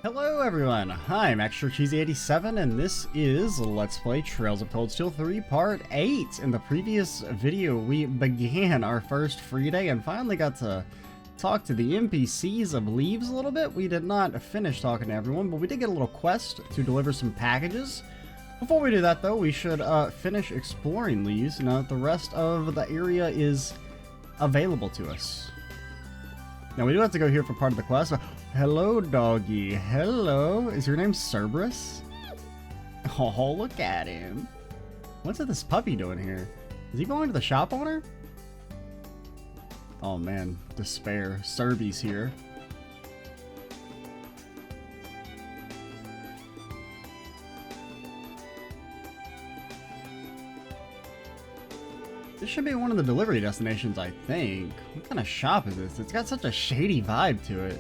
Hello everyone, I'm Extra Cheesy 87 and this is Let's Play Trails of Cold Steel 3 Part 8. In the previous video we began our first free day and finally got to talk to the NPCs of Leeves a little bit. We did not finish talking to everyone, but we did get a little quest to deliver some packages. Before we do that though, we should finish exploring Leeves now that the rest of the area is available to us. Now we do have to go here for part of the quest. Hello, doggy. Hello. Is your name Cerberus? Oh, look at him. What's this puppy doing here? Is he going to the shop owner? Oh man, despair. Cerby's here. This should be one of the delivery destinations, I think. What kind of shop is this? It's got such a shady vibe to it.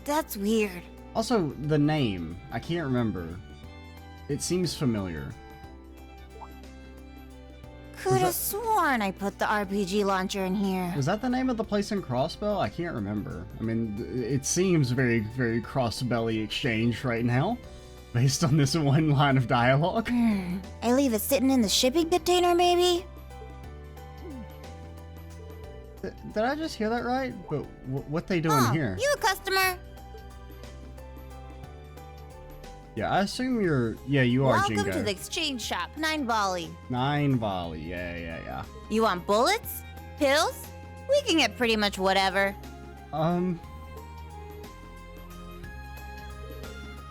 That's weird. Also, the name. I can't remember. It seems familiar. Could have sworn I put the RPG launcher in here. Is that the name of the place in Crossbell? I can't remember. I mean, it seems very, very Crossbelly exchange right now, based on this one line of dialogue. I leave it sitting in the shipping container, maybe? Did I just hear that right? But what they doing here? You a customer? Yeah, I assume you're... Yeah, you are Jingo. Welcome to the exchange shop, 9 volley. 9 volley, yeah. You want bullets? Pills? We can get pretty much whatever. So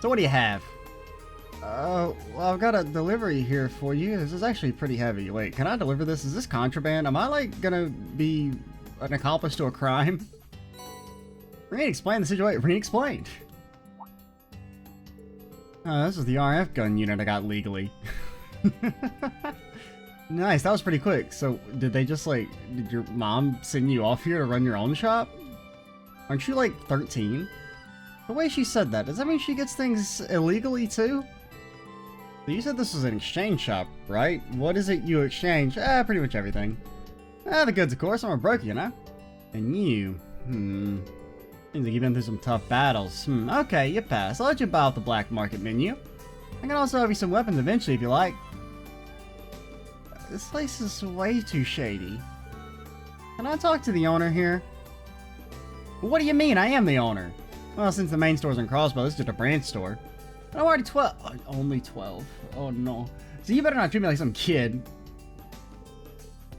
what do you have? Well, I've got a delivery here for you. This is actually pretty heavy. Wait, can I deliver this? Is this contraband? Am I, like, gonna be an accomplice to a crime? Explain the situation. Explain. Oh, this is the RF gun unit I got legally. Nice, that was pretty quick. So, did they just, like, did your mom send you off here to run your own shop? Aren't you, like, 13? The way she said that, does that mean she gets things illegally, too? So you said this was an exchange shop, right? What is it you exchange? Pretty much everything. The goods, of course. I'm a broker, you know? And you, seems like you've been through some tough battles. Okay, you pass. I'll let you buy off the black market menu. I can also have you some weapons eventually if you like. This place is way too shady. Can I talk to the owner here? What do you mean? I am the owner. Well, since the main store's in Crossbow, this is just a branch store. I'm already 12. Oh, only 12. Oh no. So you better not treat me like some kid.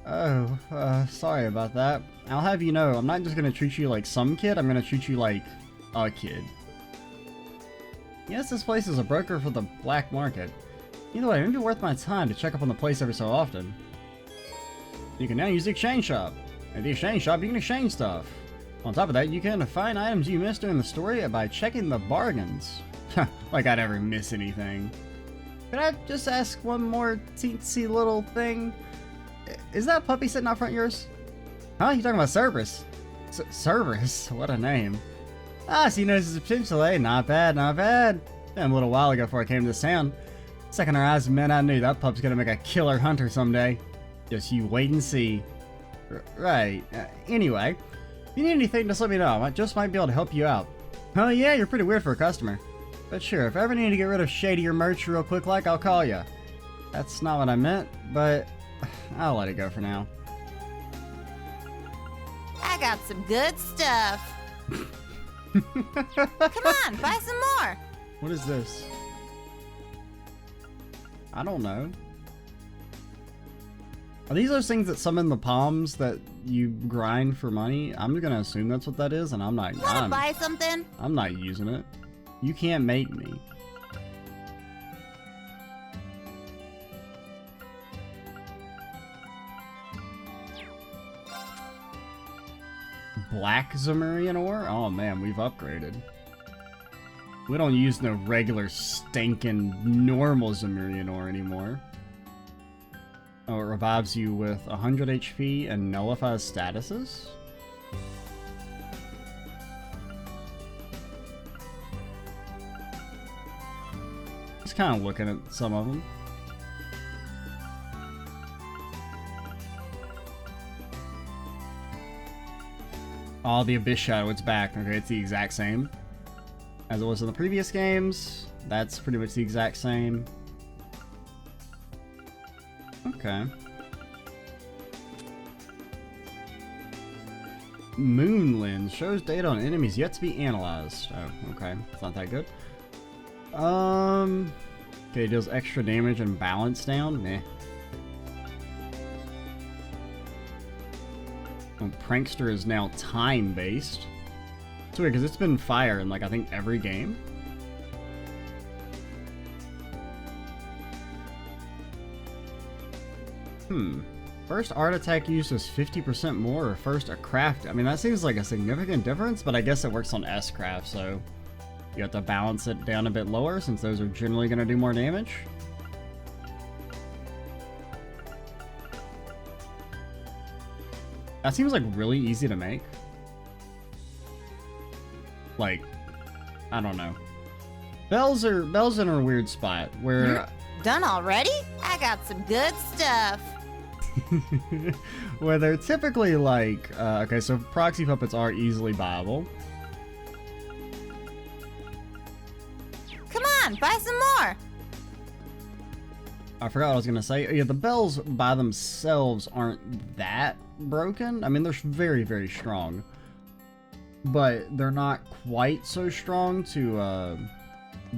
Oh, sorry about that. I'll have you know, I'm not just gonna treat you like some kid, I'm gonna treat you like a kid. Yes, this place is a broker for the black market. Either way, it may be worth my time to check up on the place every so often. You can now use the exchange shop. At the exchange shop, you can exchange stuff. On top of that, you can find items you missed during the story by checking the bargains. Like I'd ever miss anything. Could I just ask one more teensy little thing? Is that puppy sitting out front of yours? Huh? You talking about Cerberus? Cerberus? What a name. So you notice the potential, eh? Not bad, not bad. A little while ago before I came to this town. Second our eyes met, I knew that pup's gonna make a killer hunter someday. Just you wait and see. Right. Anyway, if you need anything, just let me know. I just might be able to help you out. Oh yeah, you're pretty weird for a customer. But sure, if I ever need to get rid of shadier merch real quick like, I'll call ya. That's not what I meant, but I'll let it go for now. I got some good stuff. Come on, buy some more. What is this? I don't know. Are these those things that summon the palms that you grind for money? I'm gonna assume that's what that is, and I'm not. Wanna buy something? I'm not using it. You can't make me. Black Zemurian ore? Oh man, we've upgraded. We don't use no regular stinking normal Zemurian ore anymore. Oh, it revives you with 100 HP and nullifies statuses? Just kind of looking at some of them. Oh, the Abyss Shadow, it's back. Okay, it's the exact same. as it was in the previous games. That's pretty much the exact same. Okay. Moon lens shows data on enemies yet to be analyzed. Oh, okay. It's not that good. Okay, deals extra damage and balance down. Meh. Oh, Prankster is now time-based. It's weird, because it's been fire in, like, I think every game. First art attack uses 50% more, or first a craft. I mean, that seems like a significant difference, but I guess it works on S-craft, so you have to balance it down a bit lower, since those are generally going to do more damage. That seems like really easy to make. Like, I don't know. Bells in a weird spot where Done already? I got some good stuff. where they're typically like, okay, so proxy puppets are easily buyable. Come on, buy some more. I forgot what I was gonna say. Yeah, the bells by themselves aren't that broken. I mean, they're very, very strong, but they're not quite so strong to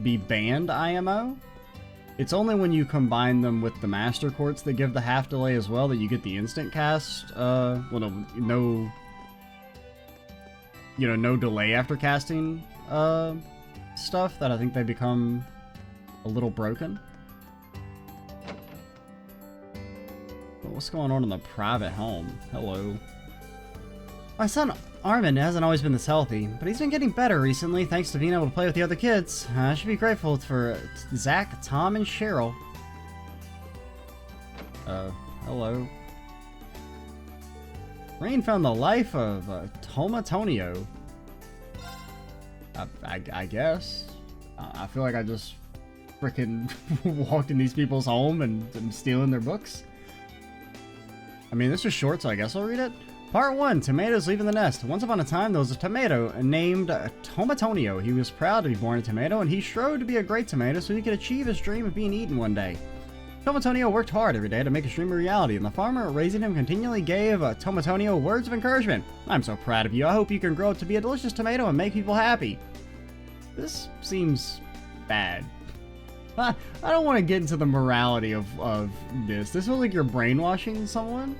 be banned IMO. It's only when you combine them with the master quartz that give the half delay as well that you get the instant cast. Well, no, no delay after casting stuff, that I think they become a little broken. What's going on in the private home? Hello. My son Armin hasn't always been this healthy, but he's been getting better recently thanks to being able to play with the other kids. I should be grateful for Zach, Tom, and Cheryl. Hello. Rain found the life of Tomatonio. I guess. I feel like I just freaking walked in these people's home and I'm stealing their books. I mean, this is short, so I guess I'll read it. Part 1, Tomatoes Leaving the Nest. Once upon a time, there was a tomato named Tomatonio. He was proud to be born a tomato, and he strove to be a great tomato so he could achieve his dream of being eaten one day. Tomatonio worked hard every day to make his dream a reality, and the farmer raising him continually gave Tomatonio words of encouragement. I'm so proud of you. I hope you can grow up to be a delicious tomato and make people happy. This seems bad. I don't want to get into the morality of this. This feels like you're brainwashing someone.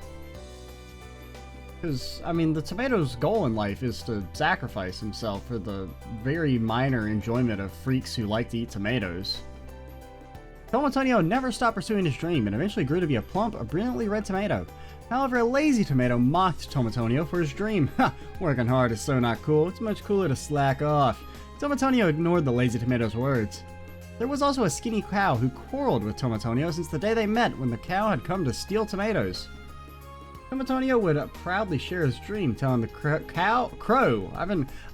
Because, I mean, the tomato's goal in life is to sacrifice himself for the very minor enjoyment of freaks who like to eat tomatoes. Tomatonio never stopped pursuing his dream and eventually grew to be a plump, brilliantly red tomato. However, a lazy tomato mocked Tomatonio for his dream. Ha! Working hard is so not cool. It's much cooler to slack off. Tomatonio ignored the lazy tomato's words. There was also a skinny cow who quarreled with Tomatonio since the day they met when the cow had come to steal tomatoes. Tomatonio would proudly share his dream, telling the crow. I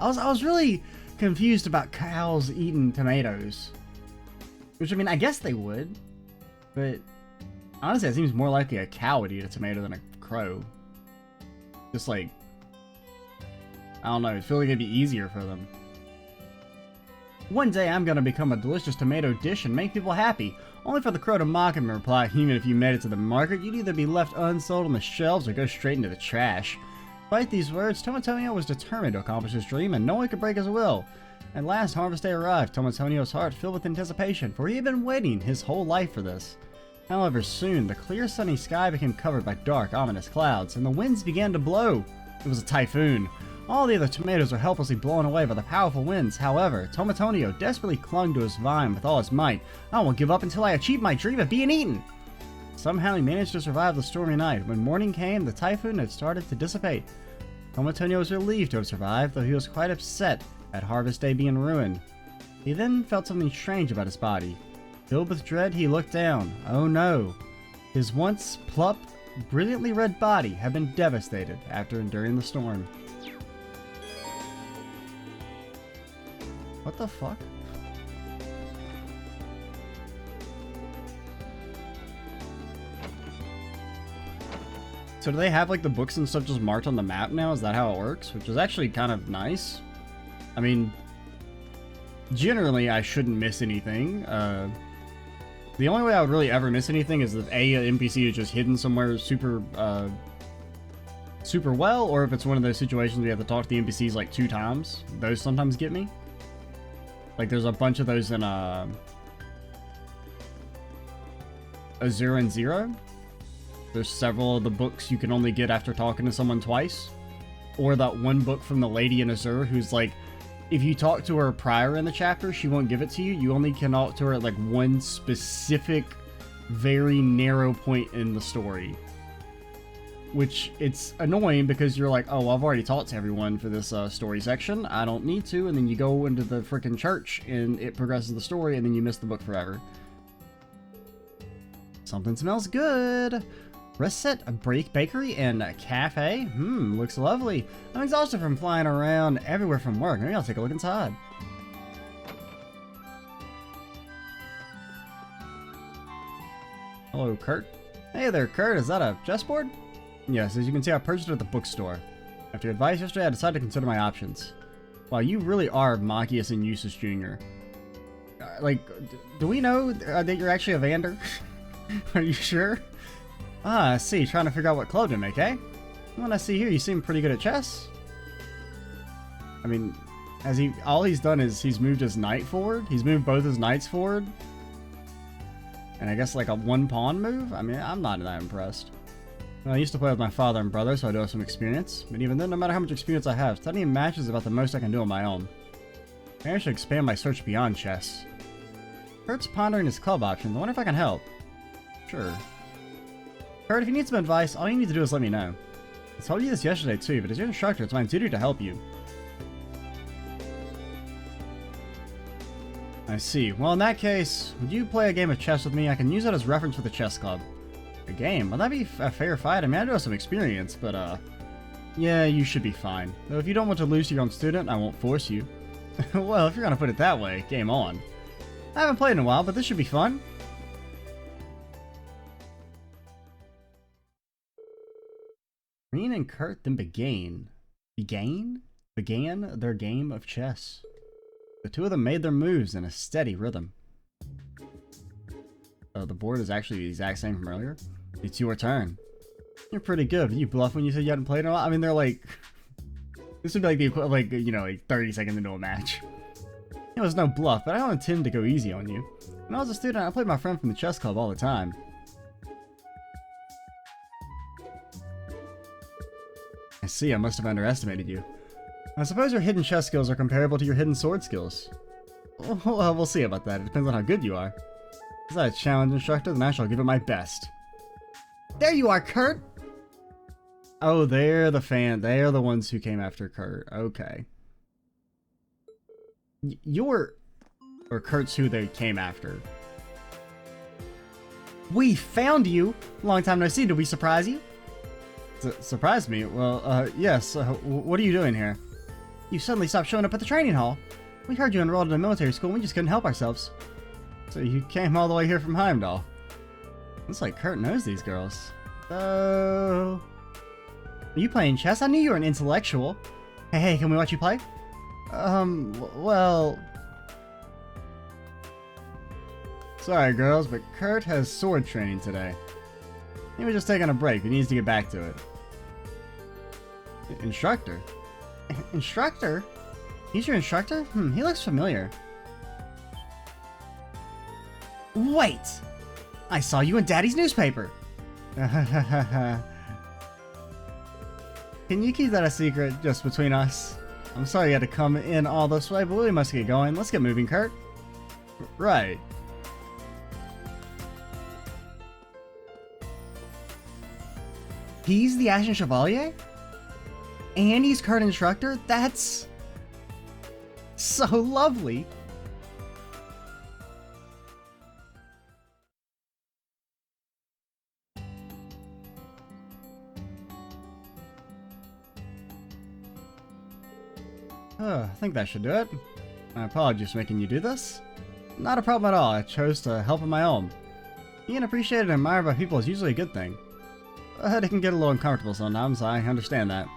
was really confused about cows eating tomatoes. Which, I mean, I guess they would, but honestly, it seems more likely a cow would eat a tomato than a crow. Just like, I don't know, I feel like it'd be easier for them. One day I'm gonna become a delicious tomato dish and make people happy. Only for the crow to mock him and reply, even if you made it to the market, you'd either be left unsold on the shelves or go straight into the trash. Despite these words, Tomatonio was determined to accomplish his dream, and no one could break his will. At last, harvest day arrived, Tomatonio's heart filled with anticipation, for he had been waiting his whole life for this. However, soon, the clear sunny sky became covered by dark, ominous clouds, and the winds began to blow. It was a typhoon. All the other tomatoes were helplessly blown away by the powerful winds. However, Tomatonio desperately clung to his vine with all his might. I won't give up until I achieve my dream of being eaten! Somehow he managed to survive the stormy night. When morning came, the typhoon had started to dissipate. Tomatonio was relieved to have survived, though he was quite upset at harvest day being ruined. He then felt something strange about his body. Filled with dread, he looked down. Oh no! His once plump, brilliantly red body had been devastated after enduring the storm. What the fuck? So do they have like the books and stuff just marked on the map now? Is that how it works? Which is actually kind of nice. I mean, generally I shouldn't miss anything. The only way I would really ever miss anything is if A, an NPC is just hidden somewhere super well, or if it's one of those situations where you have to talk to the NPCs like 2 times. Those sometimes get me. Like there's a bunch of those in a 0 and 0. There's several of the books you can only get after talking to someone twice. Or that one book from the lady in Azure who's like, if you talk to her prior in the chapter, she won't give it to you. You only can talk to her at like one specific, very narrow point in the story. Which, it's annoying because you're like, oh, I've already talked to everyone for this story section. I don't need to. And then you go into the freaking church and it progresses the story and then you miss the book forever. Something smells good. Reset, a bakery, and a cafe. Looks lovely. I'm exhausted from flying around everywhere from work. Maybe I'll take a look inside. Hello, Kurt. Hey there, Kurt. Is that a chessboard? Yes, as you can see, I purchased it at the bookstore. After advice yesterday, I decided to consider my options. Wow, you really are Machias and Eustace Jr. Like, do we know that you're actually a Vander? Are you sure? Ah, I see. Trying to figure out what club to make, eh? Well, I see here, you seem pretty good at chess. I mean, all he's done is he's moved his knight forward. He's moved both his knights forward. And I guess like a 1 pawn move? I mean, I'm not that impressed. Well, I used to play with my father and brother, so I do have some experience. But even then, no matter how much experience I have, studying matches is about the most I can do on my own. Maybe I should expand my search beyond chess. Kurt's pondering his club options. I wonder if I can help. Sure. Kurt, if you need some advice, all you need to do is let me know. I told you this yesterday too, but as your instructor, it's my duty to help you. I see. Well, in that case, would you play a game of chess with me? I can use that as reference for the chess club. A game? Well, that'd be a fair fight. I mean, I do have some experience, but yeah, you should be fine. Though if you don't want to lose to your own student, I won't force you. Well, if you're gonna put it that way, game on. I haven't played in a while, but this should be fun. Green and Kurt then began their game of chess. The two of them made their moves in a steady rhythm. Oh, the board is actually the exact same from earlier. It's your turn. You're pretty good. You bluff when you said you hadn't played in a while? I mean, they're like... This would be like the equivalent, like, you know, like 30 seconds into a match. It was no bluff, but I don't intend to go easy on you. When I was a student, I played my friend from the chess club all the time. I see, I must have underestimated you. I suppose your hidden chess skills are comparable to your hidden sword skills. Well, we'll see about that. It depends on how good you are. Is that a challenge, instructor? Then I shall give it my best. There you are, Kurt! Oh, they're the fan. They are the ones who came after Kurt. Okay. Or Kurt's who they came after. We found you! Long time no see. Did we surprise you? Surprised me? Well, yes. What are you doing here? You suddenly stopped showing up at the training hall. We heard you enrolled in a military school and we just couldn't help ourselves. So you came all the way here from Heimdall. Looks like Kurt knows these girls. So... Are you playing chess? I knew you were an intellectual. Hey, can we watch you play? Well... Sorry, girls, but Kurt has sword training today. He was just taking a break. He needs to get back to it. Instructor? Instructor? He's your instructor? He looks familiar. Wait! I saw you in Daddy's newspaper! Can you keep that a secret just between us? I'm sorry you had to come in all this way, but we must get going. Let's get moving, Kurt. Right. He's the Ashen Chevalier? And he's Kurt instructor? That's... so lovely. I think that should do it. My apologies for making you do this. Not a problem at all. I chose to help on my own. Being appreciated and admired by people is usually a good thing. But it can get a little uncomfortable sometimes, I understand that.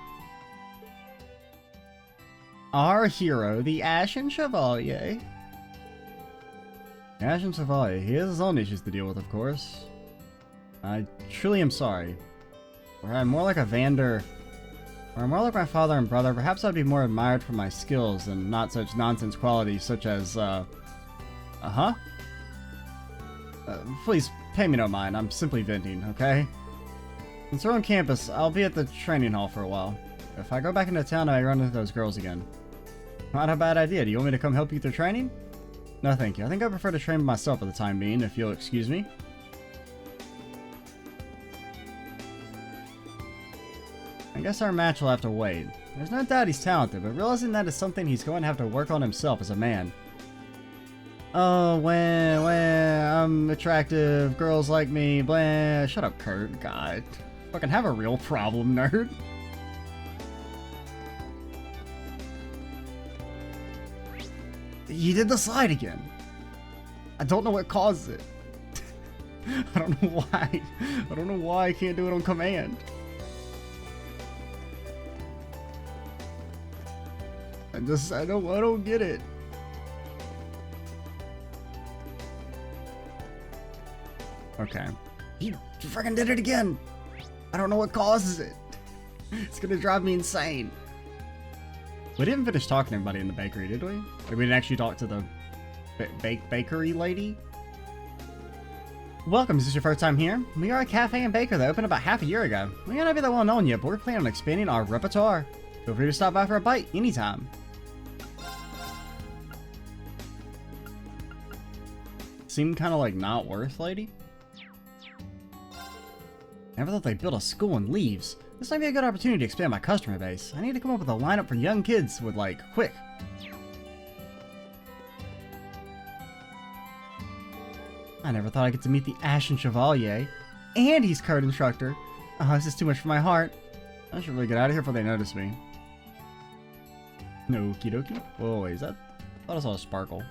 Our hero, the Ashen Chevalier. Agent Savalle, he has his own issues to deal with, of course. I truly am sorry. Were I more like a Vander, or more like my father and brother, perhaps I'd be more admired for my skills and not such nonsense qualities such as, please pay me no mind, I'm simply venting, okay? Since we're on campus, I'll be at the training hall for a while. If I go back into town, I may run into those girls again. Not a bad idea. Do you want me to come help you through training? No, thank you. I think I prefer to train by myself for the time being, if you'll excuse me. I guess our match will have to wait. There's no doubt he's talented, but realizing that is something he's going to have to work on himself as a man. Oh, when I'm attractive, girls like me, blah. Shut up, Kurt. God. Fucking have a real problem, nerd. You did the slide again. I don't know what caused it. I don't know why. I don't know why I can't do it on command. I don't get it. Okay. You freaking did it again. I don't know what causes it. It's gonna drive me insane. We didn't finish talking to anybody in the bakery, did we? Or we didn't actually talk to the bakery lady? Welcome, is this your first time here? We are a cafe and baker that opened about half a year ago. We may not be that well known yet, but we're planning on expanding our repertoire. Feel free to stop by for a bite anytime. Seemed kind of like not worth, lady. Never thought they'd build a school in Leeves. This might be a good opportunity to expand my customer base. I need to come up with a lineup for young kids with, like, quick. I never thought I'd get to meet the Ashen Chevalier. And he's card instructor. Oh, this is too much for my heart. I should really get out of here before they notice me. No, okie dokie. Whoa, wait, is that? I thought I saw a sparkle.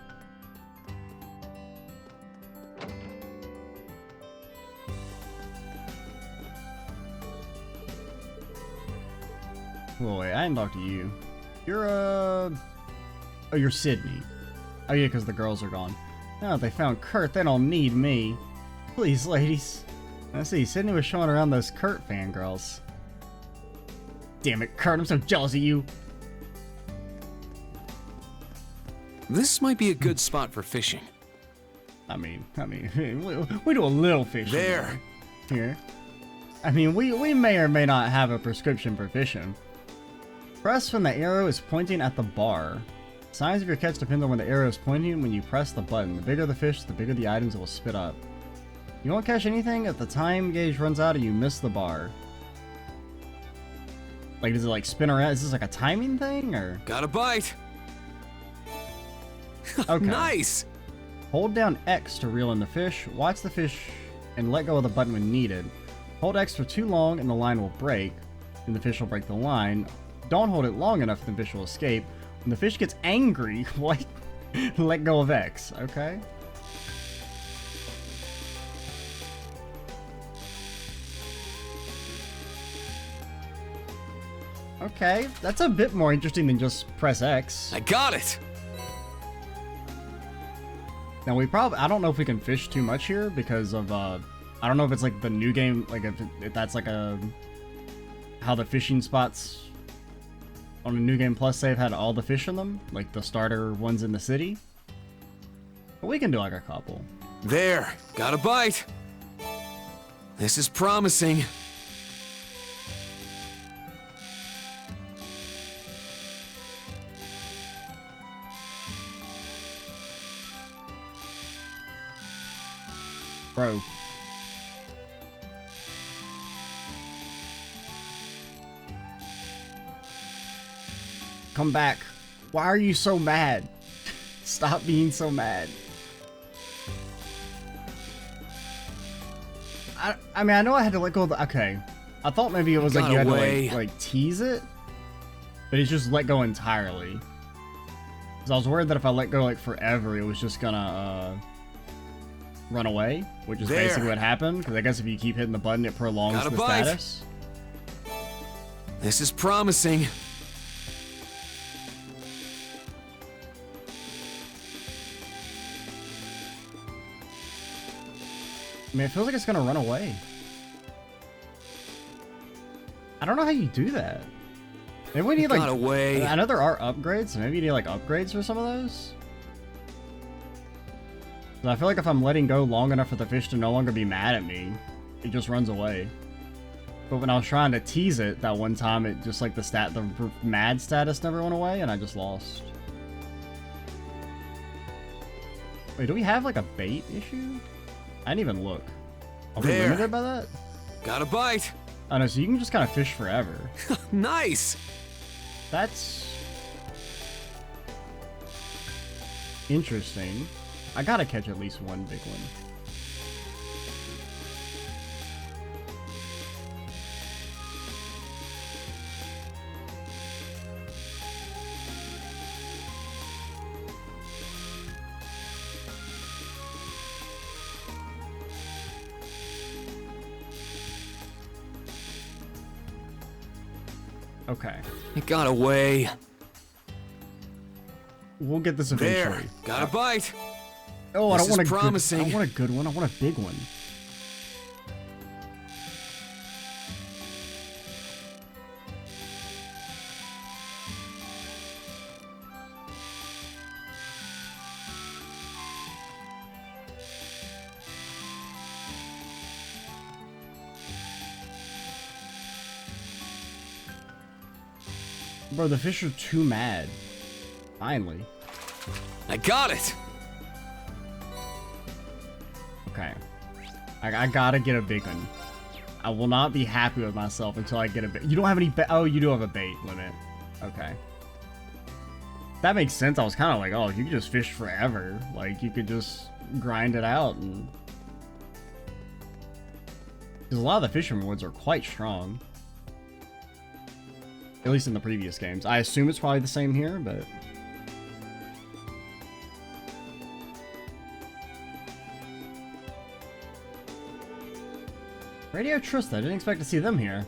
Whoa, wait, I didn't talk to you. You're, oh, you're Sydney. Oh, yeah, because the girls are gone. Now that they found Kurt, they don't need me. Please, ladies. I see, Sydney was showing around those Kurt fangirls. Damn it, Kurt, I'm so jealous of you. This might be a good spot for fishing. I mean, we do a little fishing. There. Here. I mean, we may or may not have a prescription for fishing. Press when the arrow is pointing at the bar. Size of your catch depends on when the arrow is pointing when you press the button. The bigger the fish, the bigger the items it will spit up. You won't catch anything if the time gauge runs out or you miss the bar. Like, does it like spin around? Is this like a timing thing or? Got a bite. Okay. Nice. Hold down X to reel in the fish. Watch the fish and let go of the button when needed. Hold X for too long and the line will break. Then the fish will break the line. Don't hold it long enough and the fish will escape. When the fish gets angry, what? Let go of X, okay? Okay, that's a bit more interesting than just press X. I got it. Now I don't know if we can fish too much here because of, I don't know if it's like the new game, like if that's like how the fishing spots on a New Game Plus save had all the fish in them, like the starter ones in the city. But we can do like a couple. There, got a bite. This is promising. Bro. Come back. Why are you so mad? Stop being so mad. I mean, I know I had to let go of the... Okay. I thought maybe it was like you had to like tease it. But it's just let go entirely. Because I was worried that if I let go like forever, it was just gonna run away. Which is basically what happened. Because I guess if you keep hitting the button, it prolongs the status. This is promising. I mean, it feels like it's gonna run away. I don't know how you do that. Maybe we need like... Got away. I know there are upgrades, so maybe you need like upgrades for some of those? 'Cause I feel like if I'm letting go long enough for the fish to no longer be mad at me, it just runs away. But when I was trying to tease it that one time, it just like the mad status never went away, and I just lost. Wait, do we have like a bait issue? I didn't even look. Are we There. limited by that? Got a bite. I know, so you can just kind of fish forever. Nice. That's interesting. I gotta catch at least one big one. Okay. It got away. We'll get this eventually. There. Got a bite. Oh, I This don't want is a promising. good. I don't want a good one. I want a big one. Bro, the fish are too mad. Finally. I got it. Okay. I gotta get a big one. I will not be happy with myself until I get a bait. You don't have any bait. Oh, you do have a bait limit. Okay. That makes sense. I was kind of like, oh, you could just fish forever. Like, you could just grind it out. And because a lot of the fisherman woods are quite strong. At least in the previous games. I assume it's probably the same here, but... Radio Trista, I didn't expect to see them here.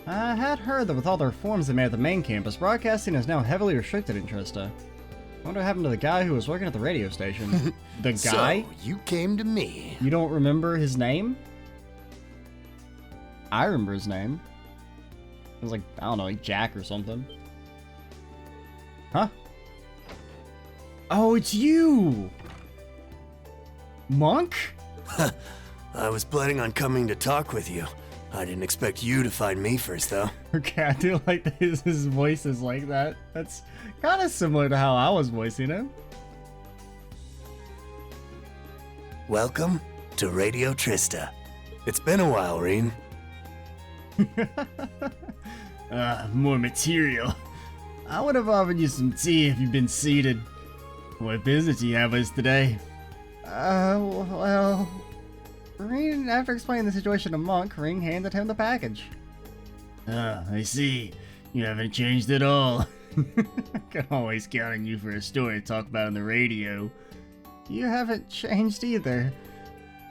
I had heard that with all the reforms they made at the main campus, broadcasting is now heavily restricted in Trista. I wonder what happened to the guy who was working at the radio station. The guy? So, you came to me. You don't remember his name? I remember his name. It was like, I don't know, like Jack or something. Huh? Oh, it's you! Monk? I was planning on coming to talk with you. I didn't expect you to find me first, though. Okay, I do like that his voice is like that. That's kind of similar to how I was voicing him. Welcome to Radio Trista. It's been a while, Reen. More material. I would have offered you some tea if you'd been seated. What business do you have with us today? Well... Ring, after explaining the situation to Monk, Ring handed him the package. I see. You haven't changed at all. Can always count on you for a story to talk about on the radio. You haven't changed either.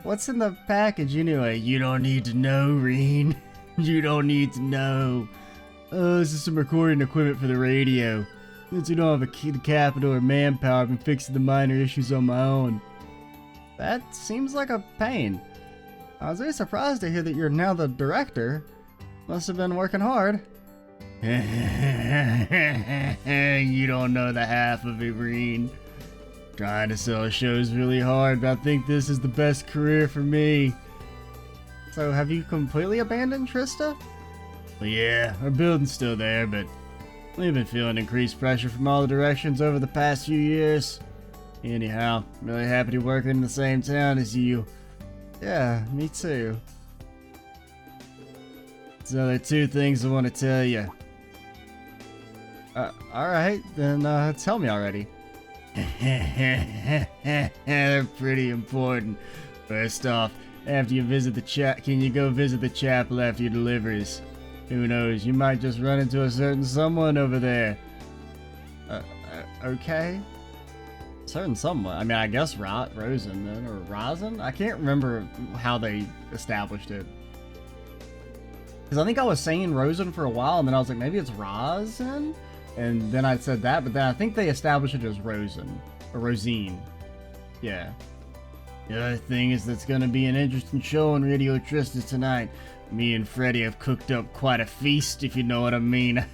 What's in the package anyway? You don't need to know, Reen. You don't need to know. Oh, this is some recording equipment for the radio. Since we don't have the capital or manpower, I've been fixing the minor issues on my own. That seems like a pain. I was very surprised to hear that you're now the director. Must have been working hard. You don't know the half of it, Reen. Trying to sell shows really hard, but I think this is the best career for me. So have you completely abandoned Trista? Well, yeah, our building's still there, but we've been feeling increased pressure from all the directions over the past few years. Anyhow, I'm really happy to work in the same town as you. Yeah, me too. So there are two things I want to tell you. Alright, then tell me already. They're pretty important. First off, after you visit the can you go visit the chapel after your deliveries? Who knows, you might just run into a certain someone over there. Okay. Certain someone. I mean, I guess Rosen then, or Rosin? I can't remember how they established it. Because I think I was saying Rosen for a while, and then I was like, maybe it's Rosin? And then I said that, but then I think they established it as Rosen. Or Rosine. Yeah. The other thing is that's gonna be an interesting show on Radio Tristan tonight. Me and Freddy have cooked up quite a feast, if you know what I mean.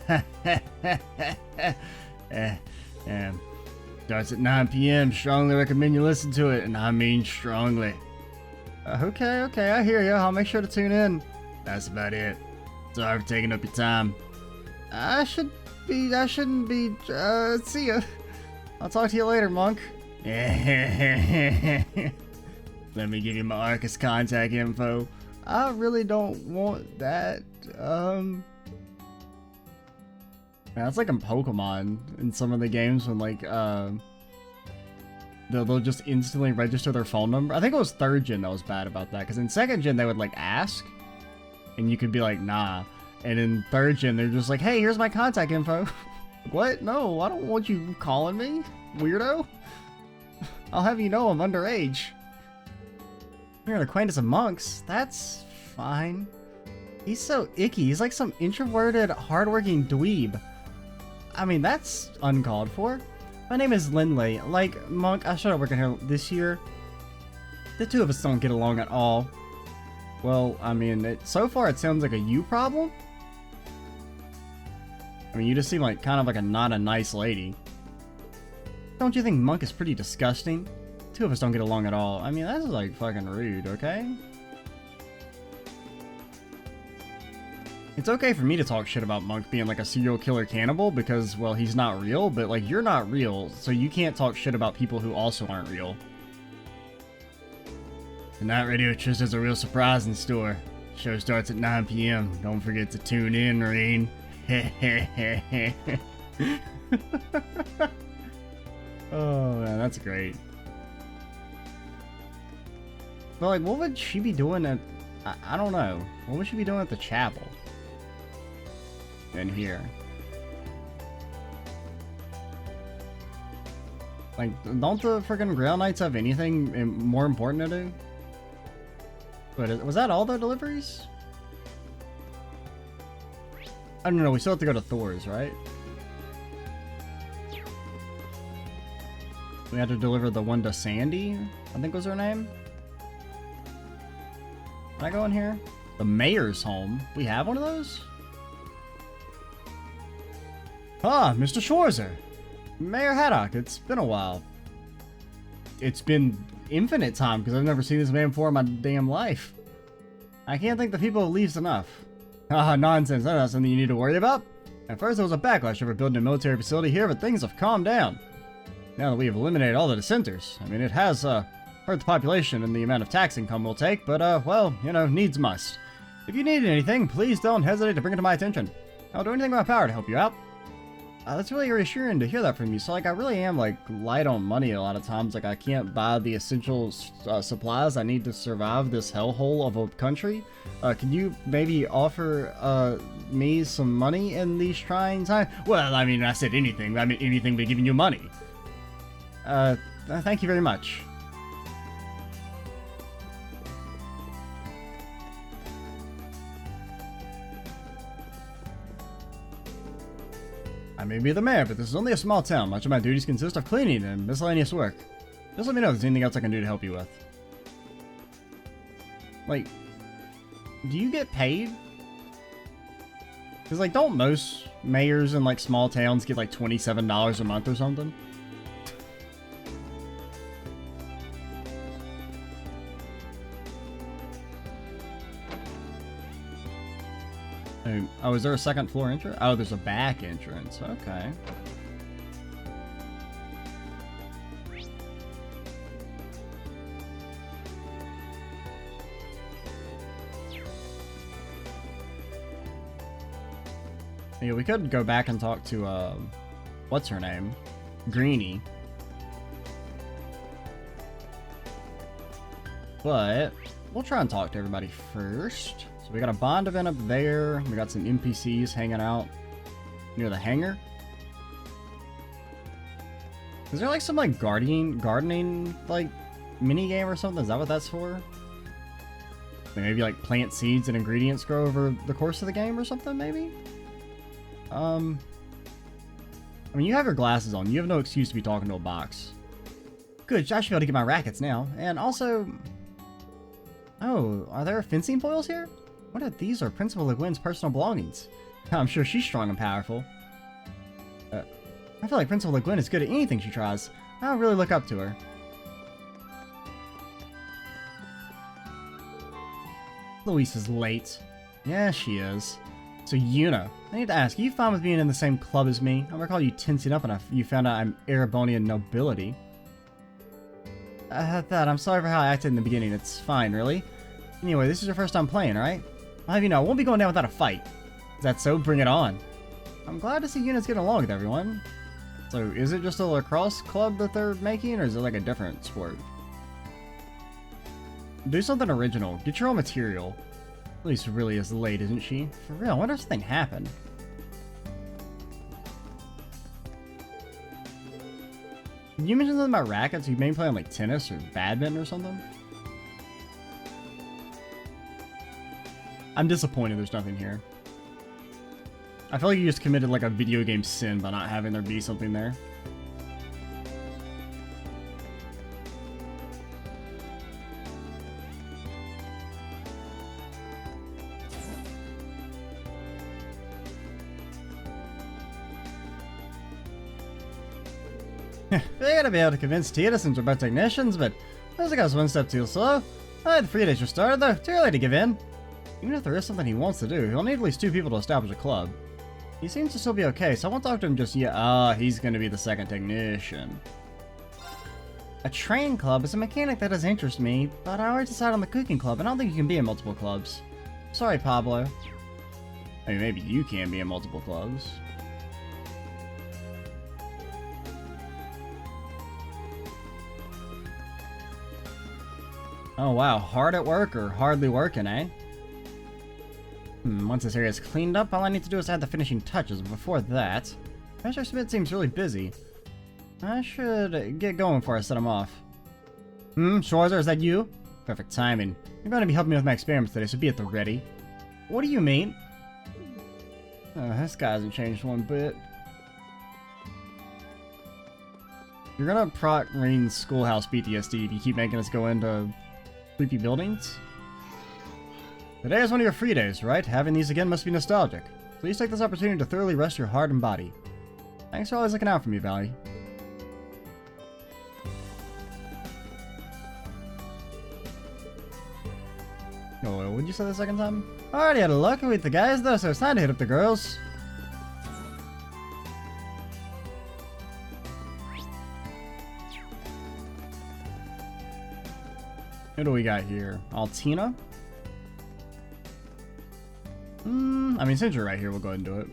Starts at 9 p.m. Strongly recommend you listen to it, and I mean strongly. Okay, I hear you. I'll make sure to tune in. That's about it. Sorry for taking up your time. I shouldn't be, see ya. I'll talk to you later, Monk. Let me give you my Arcus contact info. I really don't want that. That's like in Pokemon in some of the games when like they'll just instantly register their phone number. I think it was 3rd gen that was bad about that, because in 2nd gen they would like ask and you could be like nah, and in 3rd gen they're just like, hey, here's my contact info. What? No, I don't want you calling me, weirdo. I'll have you know I'm underage. You're an acquaintance of Monk's. That's fine. He's so icky. He's like some introverted, hardworking dweeb. I mean, that's uncalled for. My name is Lindley. Like, Monk, I started working here this year. The two of us don't get along at all. Well, I mean, so far it sounds like a you problem. I mean, you just seem like kind of like not a nice lady. Don't you think Monk is pretty disgusting? Two of us don't get along at all. I mean, that's like fucking rude, okay? It's okay for me to talk shit about Monk being like a serial killer cannibal because, well, he's not real, but like, you're not real, so you can't talk shit about people who also aren't real. Tonight, Radio Tristan's a real surprise in store. Show starts at 9 p.m. Don't forget to tune in, Rain. Oh, man, that's great. But like, what would she be doing at... I don't know. What would she be doing at the chapel? In here. Like, don't the freaking Grail Knights have anything more important to do? But was that all the deliveries? I don't know, we still have to go to Thor's, right? We had to deliver the one to Sandy, I think was her name. Can I go in here? The mayor's home. We have one of those? Ah, Mr. Schwarzer. Mayor Haddock, it's been a while. It's been infinite time because I've never seen this man before in my damn life. I can't thank the people of Leeves enough. Ah, nonsense. That's not something you need to worry about. At first there was a backlash over building a military facility here, but things have calmed down. Now that we have eliminated all the dissenters. I mean, it has hurt the population and the amount of tax income we'll take, but well, you know, needs must. If you need anything, please don't hesitate to bring it to my attention. I'll do anything in my power to help you out. That's really reassuring to hear that from you. So, like, I really am, like, light on money a lot of times. Like, I can't buy the essential supplies I need to survive this hellhole of a country. Can you maybe offer me some money in these trying times? Well, I mean, I said anything. I mean, anything but giving you money. Thank you very much. I may be the mayor, but this is only a small town. Much of my duties consist of cleaning and miscellaneous work. Just let me know if there's anything else I can do to help you with. Like, do you get paid? Because, like, don't most mayors in, like, small towns get, like, $27 a month or something? Oh, is there a second floor entrance? Oh, there's a back entrance. Okay. Yeah, we could go back and talk to, what's her name? Greenie. But we'll try and talk to everybody first. So we got a bond event up there. We got some NPCs hanging out near the hangar. Is there like some like gardening like mini game or something? Is that what that's for? Maybe like plant seeds and ingredients grow over the course of the game or something maybe? I mean, you have your glasses on. You have no excuse to be talking to a box. Good, I should be able to get my rackets now. And also... Oh, are there fencing foils here? What if these are Principal Le Guin's personal belongings? I'm sure she's strong and powerful. I feel like Principal Le Guin is good at anything she tries. I really look up to her. Luis is late. Yeah, she is. So Yuna, I need to ask, are you fine with being in the same club as me? I recall you tensing up when you found out I'm Erebonian nobility. I'm sorry for how I acted in the beginning. It's fine, really. Anyway, this is your first time playing, right? I'll have you know, I won't be going down without a fight. Is that so? Bring it on. I'm glad to see Yuna's getting along with everyone. So, is it just a lacrosse club that they're making, or is it like a different sport? Do something original. Get your own material. At least really is late, isn't she? For real, I wonder if something happened. Did you mention something about rackets? You may playing like tennis or badminton or something? I'm disappointed there's nothing here. I feel like you just committed like a video game sin by not having there be something there. They're gonna be able to convince Tiedersons we're both technicians, but those guys one step too slow. The 3 days just started though, too early to give in. Even if there is something he wants to do, he'll need at least 2 people to establish a club. He seems to still be okay, so I won't talk to him just yet. He's gonna be the second technician. A train club is a mechanic that does interest me, but I already decided on the cooking club, and I don't think you can be in multiple clubs. Sorry, Pablo. I mean, maybe you can be in multiple clubs. Oh wow, hard at work or hardly working, eh? Once this area is cleaned up, all I need to do is add the finishing touches. Before that, Professor Smith seems really busy. I should get going before I set him off. Schwarzer, is that you? Perfect timing. You're going to be helping me with my experiments today, so be at the ready. What do you mean? This guy hasn't changed one bit. You're gonna proc Rain's schoolhouse PTSD if you keep making us go into creepy buildings? Today is one of your free days, right? Having these again must be nostalgic. Please take this opportunity to thoroughly rest your heart and body. Thanks for always looking out for me, Valley. Oh, would you say the second time? Already had a look with the guys though, so it's time to hit up the girls. Who do we got here? Altina? I mean, since you're right here, we'll go ahead and do it.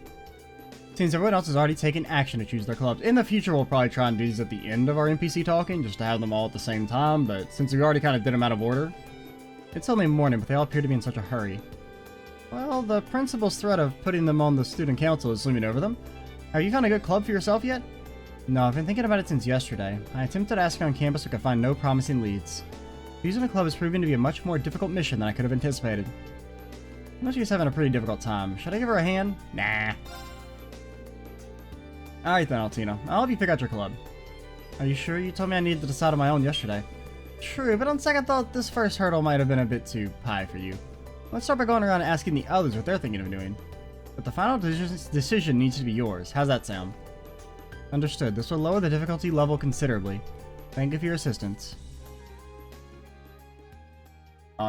Since everyone else has already taken action to choose their clubs, in the future we'll probably try and do these at the end of our NPC talking, just to have them all at the same time, but since we already kind of did them out of order, it's only morning, but they all appear to be in such a hurry. Well, the principal's threat of putting them on the student council is looming over them. Have you found a good club for yourself yet? No, I've been thinking about it since yesterday. I attempted asking on campus but could find no promising leads. Choosing a club is proving to be a much more difficult mission than I could have anticipated. She's having a pretty difficult time. Should I give her a hand? Nah. Alright then, Altina. I'll help you pick out your club. Are you sure? You told me I needed to decide on my own yesterday. True, but on second thought, this first hurdle might have been a bit too high for you. Let's start by going around and asking the others what they're thinking of doing. But the final decision needs to be yours. How's that sound? Understood. This will lower the difficulty level considerably. Thank you for your assistance.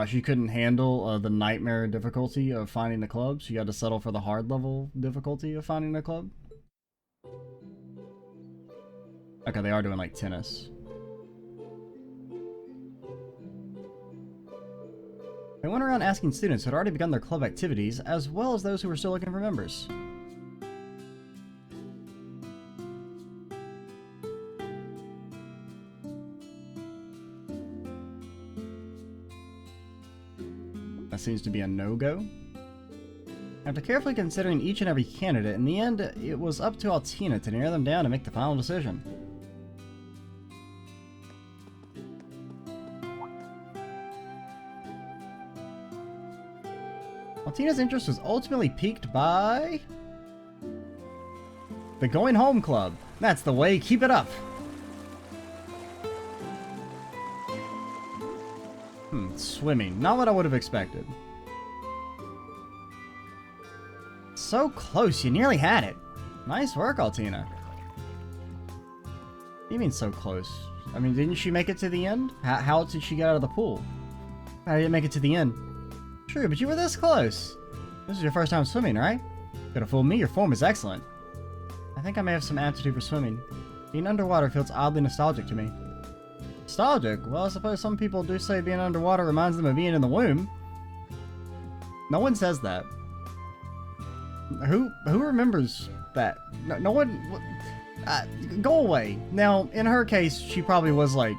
She couldn't handle the nightmare difficulty of finding the club. She had to settle for the hard level difficulty of finding the club. Okay, they are doing like tennis. They went around asking students who had already begun their club activities, as well as those who were still looking for members. That seems to be a no-go. After carefully considering each and every candidate, in the end, it was up to Altina to narrow them down and make the final decision. Altina's interest was ultimately piqued by the Going Home Club. That's the way, keep it up! Swimming. Not what I would have expected. So close, you nearly had it. Nice work, Altina. What do you mean so close? I mean, didn't she make it to the end? How did she get out of the pool? I didn't make it to the end. True, but you were this close. This is your first time swimming, right? Could have fooled me, your form is excellent. I think I may have some aptitude for swimming. Being underwater feels oddly nostalgic to me. Nostalgic? Well, I suppose some people do say being underwater reminds them of being in the womb. No one says that. Who remembers that? No one... go away. Now, in her case, she probably was, like,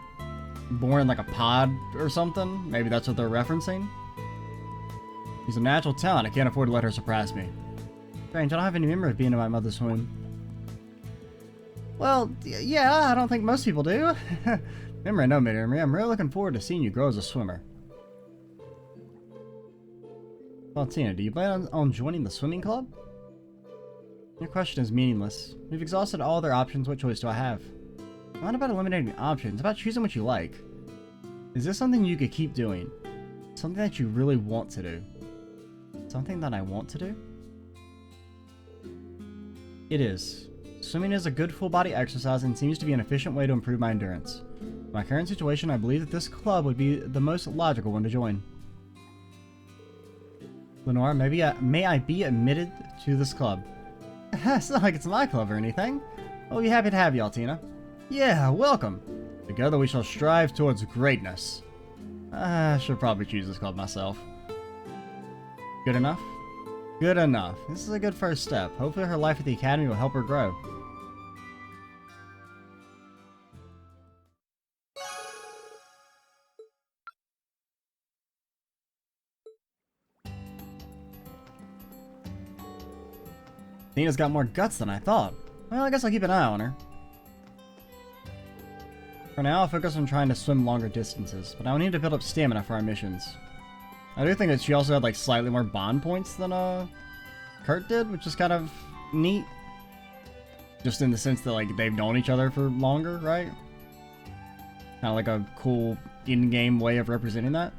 born in, like, a pod or something. Maybe that's what they're referencing. She's a natural talent. I can't afford to let her surprise me. Strange, I don't have any memory of being in my mother's womb. Well, yeah, I don't think most people do. Memory, no memory. I'm really looking forward to seeing you grow as a swimmer. Well, Tina, do you plan on joining the swimming club? Your question is meaningless. We've exhausted all other options. What choice do I have? It's not about eliminating options. It's about choosing what you like. Is this something you could keep doing? Something that you really want to do? Something that I want to do? It is. Swimming is a good full-body exercise and seems to be an efficient way to improve my endurance. In my current situation, I believe that this club would be the most logical one to join. Lenore, may I be admitted to this club? It's not like it's my club or anything. We'll be happy to have you, Altina. Yeah, welcome. Together we shall strive towards greatness. I should probably choose this club myself. Good enough? Good enough. This is a good first step. Hopefully her life at the academy will help her grow. Nina's got more guts than I thought. Well, I guess I'll keep an eye on her. For now, I'll focus on trying to swim longer distances, but I'll need to build up stamina for our missions. I do think that she also had like slightly more bond points than Kurt did, which is kind of neat. Just in the sense that like they've known each other for longer, right? Kind of like a cool in-game way of representing that.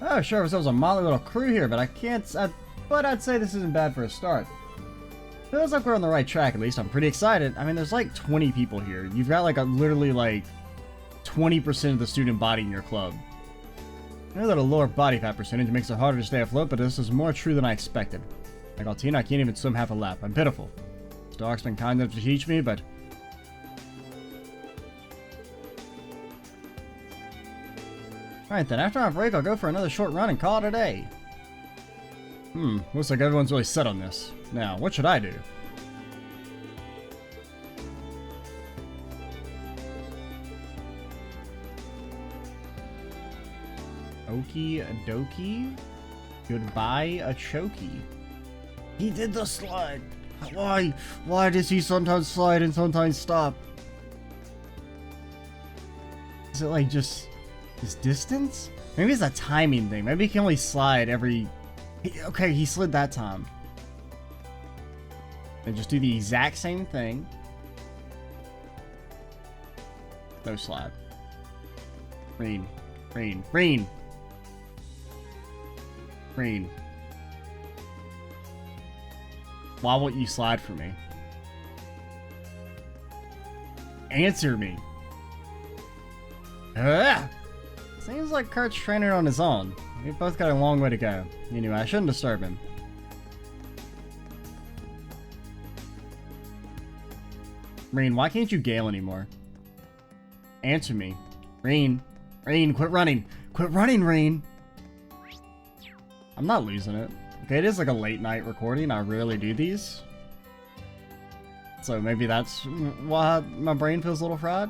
Oh, sure, there was a motley little crew here, but but I'd say this isn't bad for a start. Feels like we're on the right track, at least. I'm pretty excited. I mean, there's like 20 people here. You've got like literally like 20% of the student body in your club. I know that a lower body fat percentage makes it harder to stay afloat, but this is more true than I expected. Like Altina, I can't even swim half a lap. I'm pitiful. Stark's been kind enough to teach me, but... Alright then, after our break, I'll go for another short run and call it a day. Looks like everyone's really set on this. Now, what should I do? Okie dokie. Goodbye, a chokey. He did the slide. Why? Why does he sometimes slide and sometimes stop? Is it like just his distance? Maybe it's a timing thing. Maybe he can only slide every... Okay, he slid that time. And just do the exact same thing. No slide. Green. Green. Green. Green. Why won't you slide for me? Answer me. Seems like Kurt's training on his own. We've both got a long way to go. Anyway, I shouldn't disturb him. Reen, why can't you gale anymore? Answer me. Reen. Reen, quit running. Quit running, Reen. I'm not losing it. Okay, it is like a late night recording. I rarely do these. So maybe that's why my brain feels a little fried.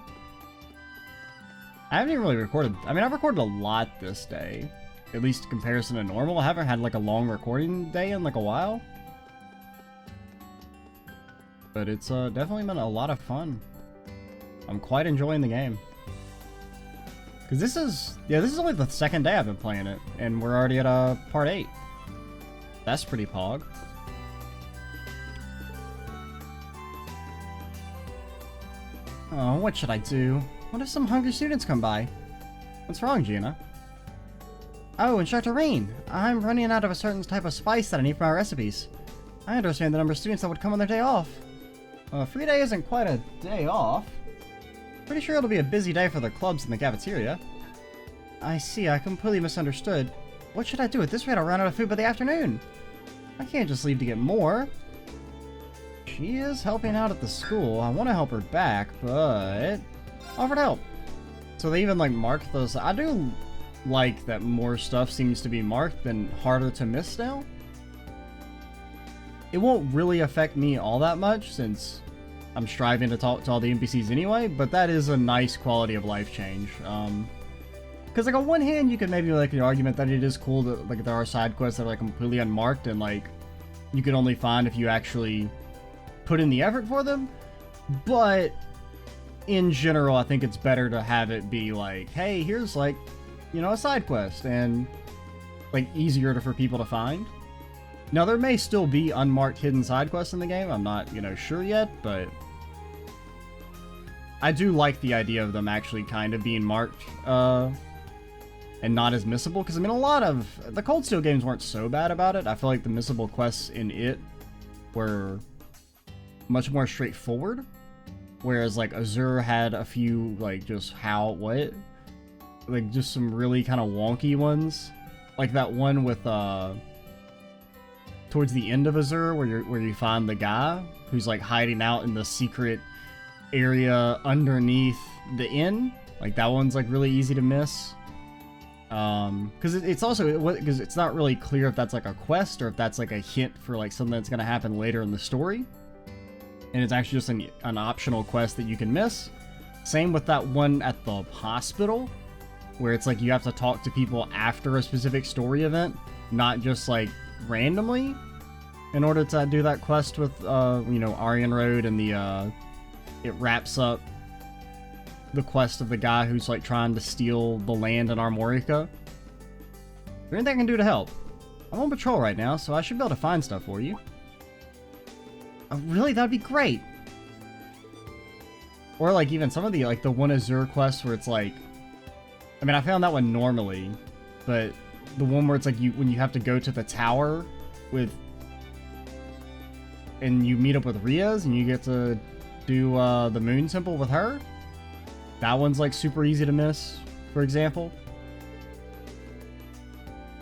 I haven't even really recorded. I mean, I've recorded a lot this day. At least in comparison to normal. I haven't had like a long recording day in like a while. But it's definitely been a lot of fun. I'm quite enjoying the game. Because this is only the second day I've been playing it. And we're already at part 8. That's pretty pog. Oh, what should I do? What if some hungry students come by? What's wrong, Gina? Oh, Instructor Rain, I'm running out of a certain type of spice that I need for my recipes. I understand the number of students that would come on their day off. A free day isn't quite a day off. Pretty sure it'll be a busy day for the clubs in the cafeteria. I see, I completely misunderstood. What should I do? At this rate, I'll run out of food by the afternoon. I can't just leave to get more. She is helping out at the school. I want to help her back, but offered help. So they even like marked those. I do like that more stuff seems to be marked than harder to miss now. It won't really affect me all that much since I'm striving to talk to all the NPCs anyway, but that is a nice quality of life change. Because like on one hand, you could maybe like the argument that it is cool that like there are side quests that are like completely unmarked and like you could only find if you actually put in the effort for them. But in general, I think it's better to have it be like, hey, here's like, you know, a side quest and like easier for people to find. Now there may still be unmarked hidden side quests in the game. I'm not, you know, sure yet, but I do like the idea of them actually kind of being marked and not as missable. Because I mean, a lot of the Cold Steel games weren't so bad about it. I feel like the missable quests in it were much more straightforward, whereas like Azure had a few like just like just some really kind of wonky ones, like that one with towards the end of Azure where you find the guy who's like hiding out in the secret area underneath the inn. Like that one's like really easy to miss. Because it's also because it's not really clear if that's like a quest or if that's like a hint for like something that's gonna happen later in the story, and it's actually just an optional quest that you can miss. Same with that one at the hospital, where it's like you have to talk to people after a specific story event, not just like randomly, in order to do that quest with you know, Aryan Road, and the it wraps up the quest of the guy who's like trying to steal the land in Armorica. Is there anything I can do to help? I'm on patrol right now, so I should be able to find stuff for you. Oh, really? That'd be great. Or like even some of the like the one Azure quests where it's like, I mean, I found that one normally, but the one where it's like when you have to go to the tower with, and you meet up with Riaz and you get to do the Moon Temple with her. That one's like super easy to miss, for example.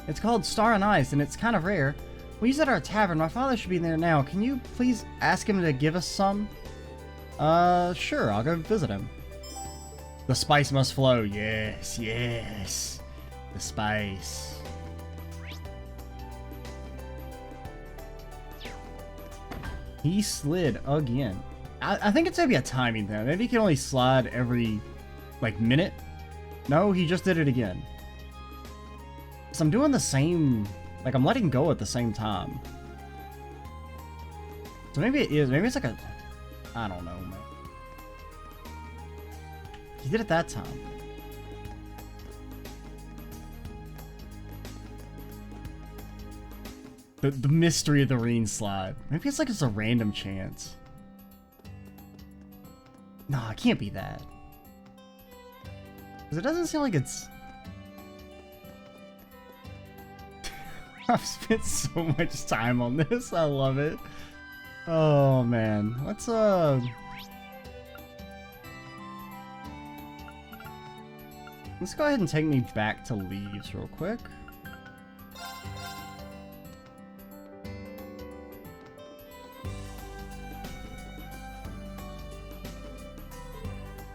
It's called Star and Ice, and it's kind of rare. We use it at our tavern. My father should be there now. Can you please ask him to give us some? Sure, I'll go visit him. The spice must flow. Yes, yes. The spice. He slid again. I think it's maybe a timing thing. Maybe he can only slide every, like, minute. No, he just did it again. So I'm doing the same, like, I'm letting go at the same time. So maybe it is, maybe it's like a, I don't know, man. He did it that time. The mystery of the rain slide. Maybe it's like it's a random chance. Nah, it can't be that. Because it doesn't seem like it's... I've spent so much time on this. I love it. Oh, man. Let's go ahead and take me back to Leeves real quick.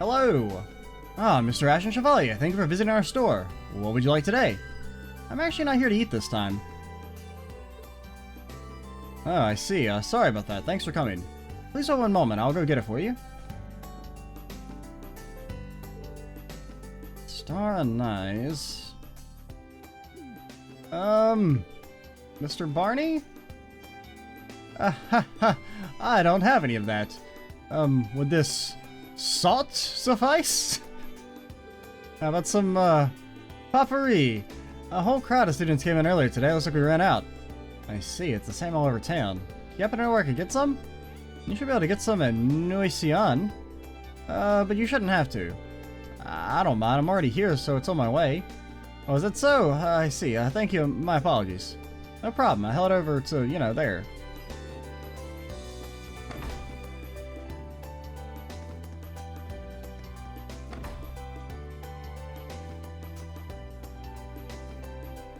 Hello! Ah, Mr. Ashen Chevalier, thank you for visiting our store. What would you like today? I'm actually not here to eat this time. Oh, I see. Sorry about that. Thanks for coming. Please hold one moment. I'll go get it for you. Star Anise. Mr. Barney? I don't have any of that. Would this salt suffice? How about some, potpourri? A whole crowd of students came in earlier today. Looks like we ran out. I see. It's the same all over town. You happen to know where I could get some? You should be able to get some at Nuisian. But you shouldn't have to. I don't mind, I'm already here, so it's on my way. Oh, is that so? I see. Thank you, my apologies. No problem, I held over to, you know, there.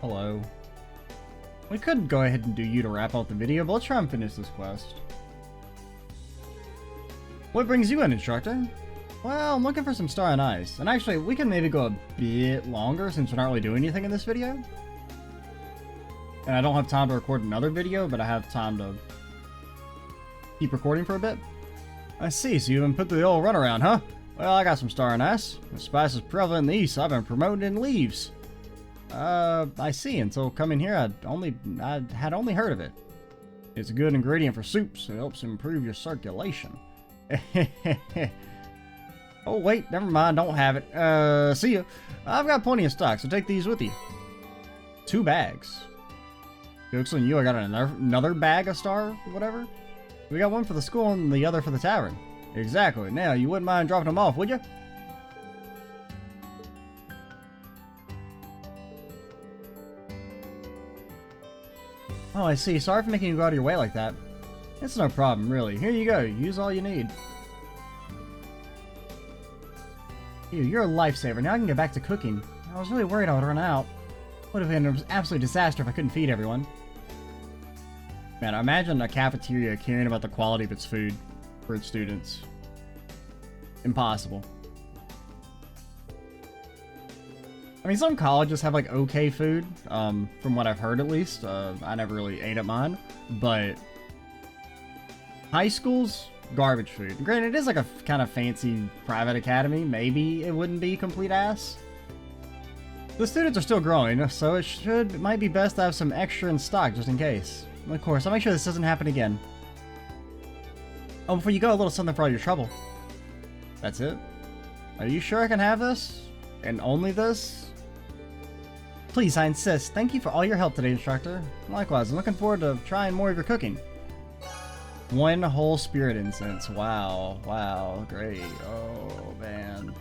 Hello. We could go ahead and do you to wrap up the video, but let's try and finish this quest. What brings you in, instructor? Well, I'm looking for some star and ice. And actually, we can maybe go a bit longer since we're not really doing anything in this video. And I don't have time to record another video, but I have time to keep recording for a bit. I see, so you even put the old runaround, huh? Well, I got some star and ice. The spice is prevalent in the east, so I've been promoted in Leeves. I see. Until coming here, I had only heard of it. It's a good ingredient for soups. It helps improve your circulation. Oh wait, never mind. Don't have it. See ya. I've got plenty of stock, so take these with you. 2 bags. Jokes on you. I got another bag of star, whatever. We got one for the school and the other for the tavern. Exactly. Now you wouldn't mind dropping them off, would you? Oh, I see. Sorry for making you go out of your way like that. It's no problem, really. Here you go. Use all you need. You're a lifesaver. Now I can get back to cooking. I was really worried I would run out. Would have been an absolute disaster if I couldn't feed everyone. Man, imagine a cafeteria caring about the quality of its food for its students. Impossible. I mean, some colleges have like okay food, from what I've heard at least. I never really ate at mine, but high schools, garbage food. Granted, it is like a kind of fancy private academy. Maybe it wouldn't be complete ass. The students are still growing, so it might be best to have some extra in stock just in case. Of course, I'll make sure this doesn't happen again. Oh, before you go, a little something for all your trouble. That's it? Are you sure I can have this? And only this? Please, I insist. Thank you for all your help today, instructor. Likewise, I'm looking forward to trying more of your cooking. 1 whole spirit incense. Wow. Wow. Great. Oh, man.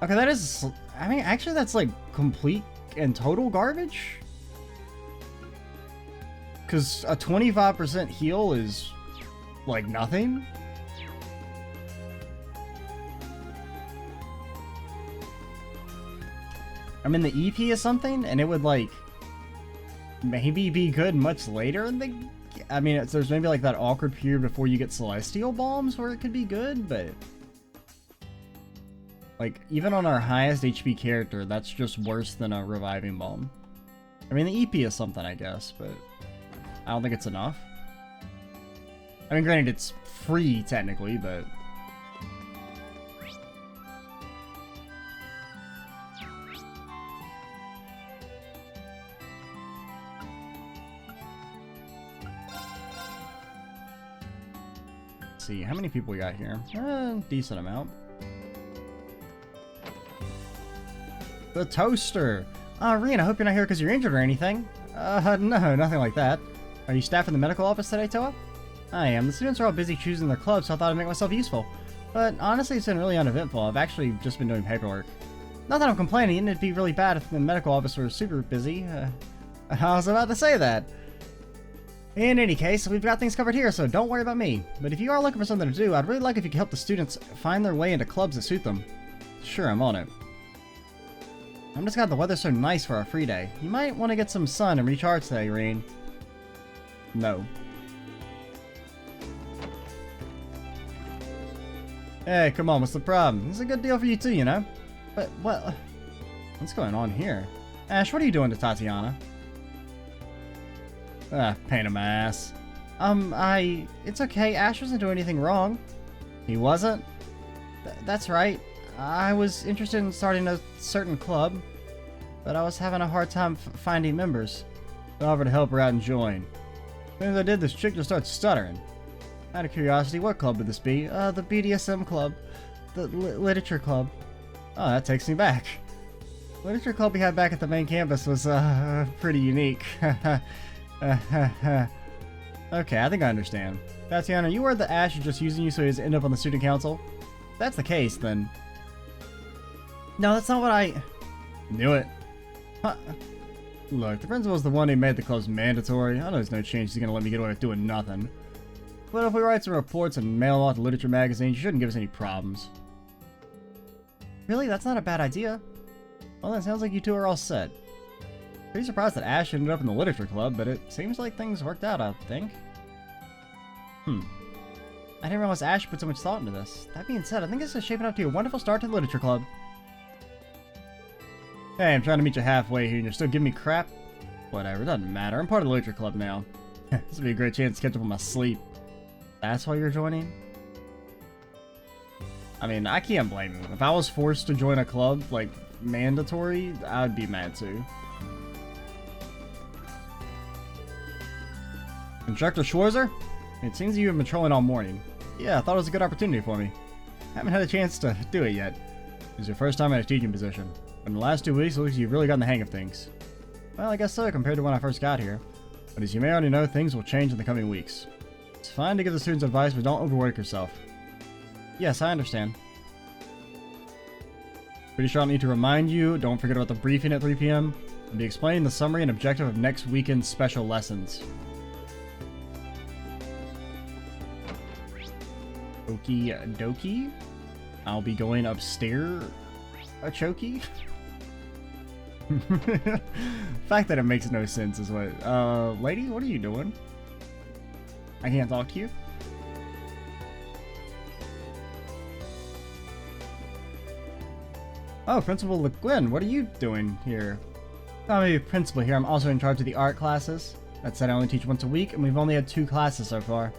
Okay, that is... I mean, actually, that's, like, complete and total garbage? Because a 25% heal is, like, nothing? I'm in the EP or something, and it would, like... maybe be good much later in the... I mean, there's maybe like that awkward period before you get Celestial Bombs where it could be good, but... like, even on our highest HP character, that's just worse than a Reviving Bomb. I mean, the EP is something, I guess, but... I don't think it's enough. I mean, granted, it's free, technically, but... see, how many people we got here? Decent amount. The toaster! Reen, I hope you're not here because you're injured or anything. No, nothing like that. Are you staff in the medical office today, Toa? I am. The students are all busy choosing their clubs, so I thought I'd make myself useful. But honestly, it's been really uneventful. I've actually just been doing paperwork. Not that I'm complaining, it'd be really bad if the medical office were super busy. I was about to say that. In any case, we've got things covered here, so don't worry about me. But if you are looking for something to do, I'd really like if you could help the students find their way into clubs that suit them. Sure, I'm on it. I'm just glad the weather's so nice for our free day. You might want to get some sun and recharge today, Reen. No. Hey, come on, what's the problem? This is a good deal for you too, you know? But, what? What's going on here? Ash, what are you doing to Tatiana? Pain in my ass. It's okay, Ash wasn't doing anything wrong. He wasn't? That's right. I was interested in starting a certain club, but I was having a hard time finding members. I offered to help her out and join. As soon as I did, this chick just started stuttering. Out of curiosity, what club would this be? The BDSM club. The literature club. Oh, that takes me back. The literature club we had back at the main campus was, pretty unique. Okay, I think I understand. Tatiana, you worried that Ash is just using you so he doesn't end up on the student council? If that's the case, then... No, that's not what I... Knew it. Huh. Look, the principal's the one who made the clubs mandatory. I know there's no chance he's gonna let me get away with doing nothing. But if we write some reports and mail out to literature magazines, you shouldn't give us any problems. Really? That's not a bad idea. Well, then it sounds like you two are all set. Pretty surprised that Ash ended up in the literature club, but it seems like things worked out, I think. I didn't realize Ash put so much thought into this. That being said, I think this is shaping up to be a wonderful start to the literature club. Hey, I'm trying to meet you halfway here and you're still giving me crap? Whatever, it doesn't matter. I'm part of the literature club now. This will be a great chance to catch up on my sleep. That's why you're joining? I mean, I can't blame you. If I was forced to join a club, like, mandatory, I would be mad too. Instructor Schwarzer? It seems you've been patrolling all morning. Yeah, I thought it was a good opportunity for me. Haven't had a chance to do it yet. It's your first time in a teaching position. In the last 2 weeks, it looks like you've really gotten the hang of things. Well, I guess so, compared to when I first got here. But as you may already know, things will change in the coming weeks. It's fine to give the students advice, but don't overwork yourself. Yes, I understand. Pretty sure I'll need to remind you, don't forget about the briefing at 3 p.m. I'll be explaining the summary and objective of next weekend's special lessons. Okie dokie. I'll be going upstairs a chokey. The fact that it makes no sense is what... lady, what are you doing? I can't talk to you? Oh, Principal Le Guin, what are you doing here? Not maybe principal here, I'm also in charge of the art classes. That said, I only teach once a week, and we've only had 2 classes so far.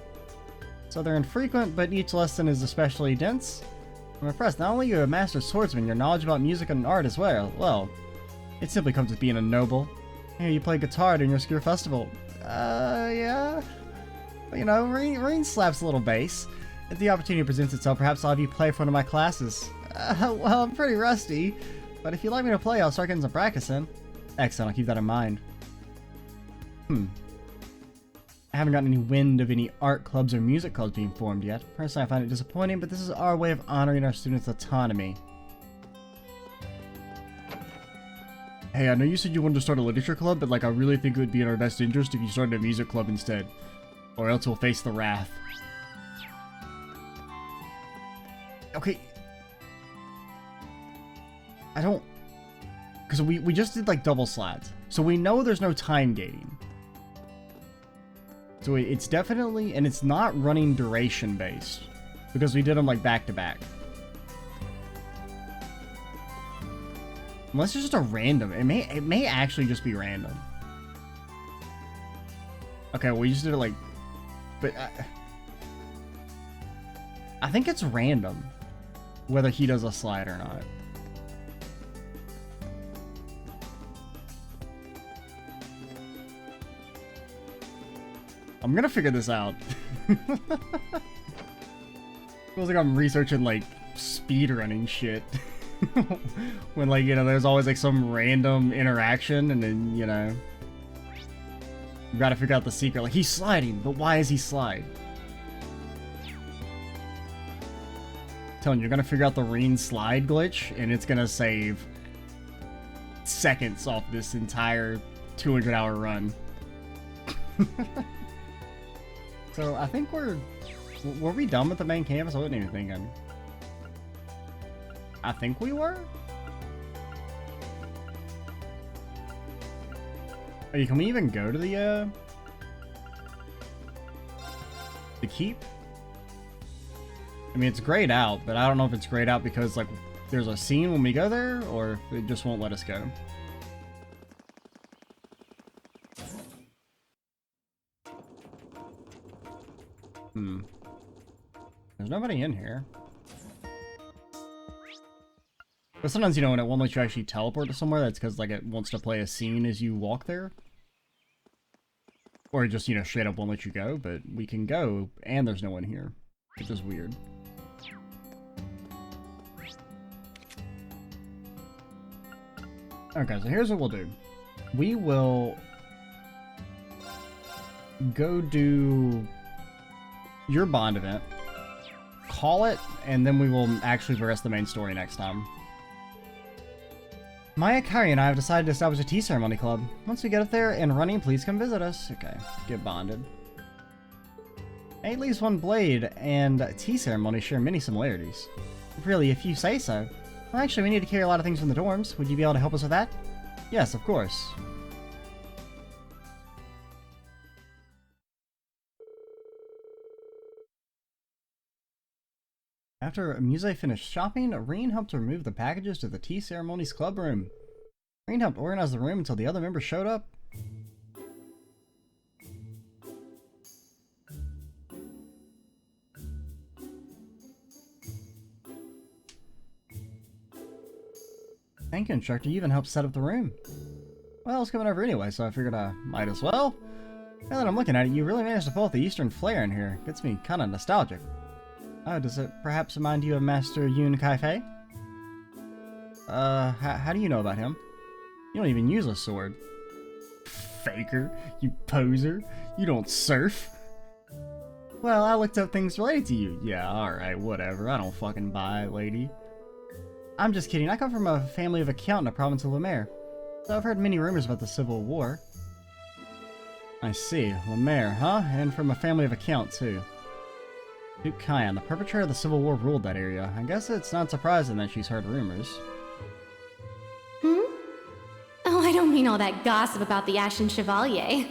So they're infrequent, but each lesson is especially dense. I'm impressed, not only are you a master swordsman, your knowledge about music and art as well, it simply comes with being a noble. Here, you play guitar during your school festival. Yeah? Well, you know, Rain slaps a little bass. If the opportunity presents itself, perhaps I'll have you play for one of my classes. Well, I'm pretty rusty, but if you'd like me to play, I'll start getting some practice in. Excellent, I'll keep that in mind. I haven't gotten any wind of any art clubs or music clubs being formed yet. Personally, I find it disappointing, but this is our way of honoring our students' autonomy. Hey, I know you said you wanted to start a literature club, but like I really think it would be in our best interest if you started a music club instead. Or else we'll face the wrath. Okay. I don't... Because we just did like double slides. So we know there's no time gating. So it's definitely... And it's not running duration based. Because we did them like back to back. Unless it's just a random. It may actually just be random. Okay, well, we just did it like... But... I think it's random. Whether he does a slide or not. I'm gonna figure this out. Feels like I'm researching like speedrunning shit. When like, you know, there's always like some random interaction and then, you know, you gotta figure out the secret. Like, he's sliding, but why is he slide? Telling you, you're gonna figure out the Reen slide glitch and it's gonna save seconds off this entire 200-hour run. So I think were we done with the main campus? I wasn't even thinking. I think we were? Hey, can we even go to the keep? I mean, it's grayed out, but I don't know if it's grayed out because, like, there's a scene when we go there, or if it just won't let us go. There's nobody in here. But sometimes, you know, when it won't let you actually teleport to somewhere, that's because, like, it wants to play a scene as you walk there. Or it just, you know, straight up won't let you go, but we can go, and there's no one here. Which is weird. Okay, so here's what we'll do. We will... go do your bond event, call it, and then we will actually progress the main story next time. Maya, Kari, and I have decided to establish a tea ceremony club. Once we get up there and running, please come visit us. Okay, get bonded. 8 Leaves, 1 Blade and tea ceremony share many similarities. Really, if you say so. Well, actually, we need to carry a lot of things from the dorms. Would you be able to help us with that? Yes, of course. After Muse finished shopping, Reen helped remove the packages to the tea ceremony's club room. Reen helped organize the room until the other members showed up. Thank you, instructor. You even helped set up the room. Well, I was coming over anyway, so I figured I might as well. Now that I'm looking at it, you really managed to pull out the Eastern flair in here. Gets me kind of nostalgic. Oh, does it perhaps remind you of Master Yun Kaifei? How do you know about him? You don't even use a sword. Faker, you poser. You don't surf. Well, I looked up things related to you. Yeah, alright, whatever. I don't fucking buy it, lady. I'm just kidding. I come from a family of accountant in the province of Lemaire. So I've heard many rumors about the Civil War. I see. Lemaire, huh? And from a family of account, too. Duke Kyan, the perpetrator of the Civil War, ruled that area. I guess it's not surprising that she's heard rumors. Hmm? Oh, I don't mean all that gossip about the Ashen Chevalier.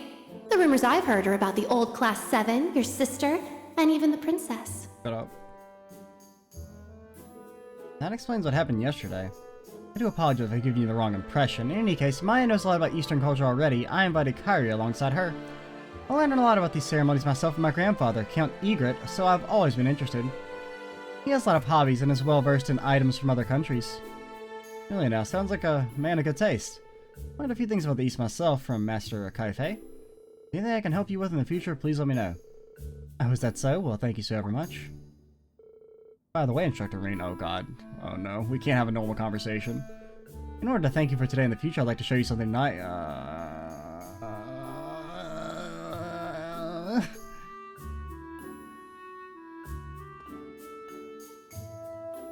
The rumors I've heard are about the old Class 7, your sister, and even the princess. Shut up. That explains what happened yesterday. I do apologize if I give you the wrong impression. In any case, Maya knows a lot about Eastern culture already. I invited Kairi alongside her. I learned a lot about these ceremonies myself from my grandfather, Count Egret, so I've always been interested. He has a lot of hobbies and is well versed in items from other countries. Really now, sounds like a man of good taste. I learned a few things about the East myself from Master Kaifei. Anything I can help you with in the future, please let me know. Oh, is that so? Well, thank you so very much. By the way, Instructor Reen, oh god. Oh no, we can't have a normal conversation. In order to thank you for today and the future, I'd like to show you something nice.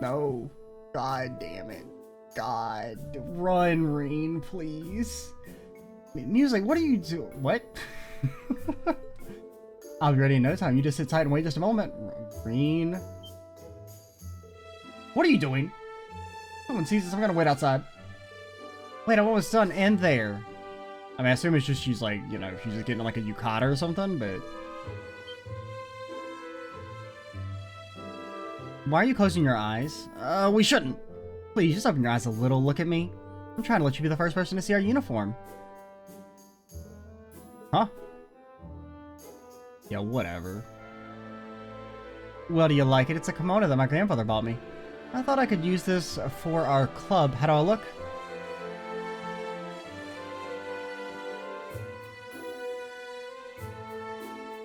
No. God damn it. God. Run, Reen, please. Music, what are you doing? What? I'll be ready in no time. You just sit tight and wait just a moment. Reen. What are you doing? Someone sees this, I'm gonna wait outside. Wait, I'm almost done and there. I mean, I assume it's just she's like, you know, she's just getting like a yukata or something, but... Why are you closing your eyes? We shouldn't. Please, just open your eyes a little, look at me. I'm trying to let you be the first person to see our uniform. Huh? Yeah, whatever. Well, do you like it? It's a kimono that my grandfather bought me. I thought I could use this for our club. How do I look?